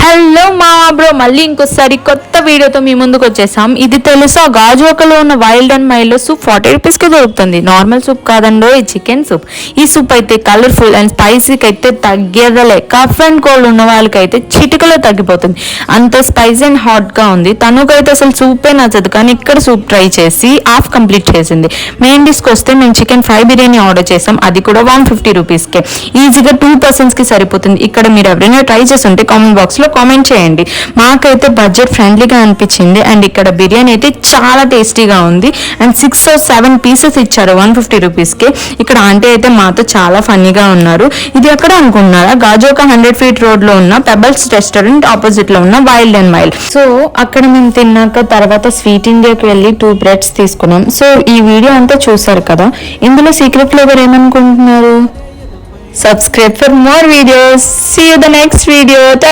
Hello మా bro, మళ్ళీ ఇంకోసారి కొత్త వీడియోతో మీ ముందుకు వచ్చేసాం. ఇది తెలుసా, గాజువాకలో ఉన్న వైల్డ్ అండ్ మైల్డ్ సూప్ 40 రూపీస్కి దొరుకుతుంది. నార్మల్ సూప్ కాదండో, ఈ చికెన్ సూప్. ఈ సూప్ అయితే కలర్ఫుల్ అండ్ స్పైసీకి అయితే తగ్గేదలే. కఫ్ అండ్ కోల్డ్ ఉన్న వాళ్ళకైతే చిటికలో తగ్గిపోతుంది. అంత స్పైసీ అండ్ హాట్గా ఉంది. తనకైతే అసలు సూపే నచ్చదు, కానీ ఇక్కడ సూప్ ట్రై చేసి హాఫ్ కంప్లీట్ చేసింది. మెయిన్ డిష్కి వస్తే మేము చికెన్ ఫ్రై బిర్యానీ ఆర్డర్ చేసాం, అది కూడా 150 రూపీస్కే. ఈజీగా 2 పర్సన్స్కి సరిపోతుంది. ఇక్కడ మీరు ఎవరైనా ట్రై చేస్తుంటే కామెంట్ బాక్స్లో కామెంట్ చేయండి. మాకైతే బడ్జెట్ ఫ్రెండ్లీగా అనిపించింది. అండ్ ఇక్కడ బిర్యానీ అయితే చాలా టేస్టీగా ఉంది. అండ్ 6 or 7 పీసెస్ ఇచ్చారు 150 రూపీస్కి. ఇక్కడ ఆంటీ అయితే మాతో చాలా ఫన్నీగా ఉన్నారు. ఇది ఎక్కడ అనుకున్నారా, గాజువాక 100 feet రోడ్లో ఉన్న పెబల్స్ రెస్టారెంట్ ఆపోజిట్లో ఉన్న వైల్డ్ అండ్ మైల్డ్. సో అక్కడ మేము తిన్నాక తర్వాత స్వీట్ ఇండియాకి వెళ్ళి 2 బ్రెడ్స్ తీసుకున్నాం. సో ఈ వీడియో అంతా చూసారు కదా, ఇందులో సీక్రెట్ ఫ్లేవర్ ఏమనుకుంటున్నారు? Subscribe for more videos. See you the next video.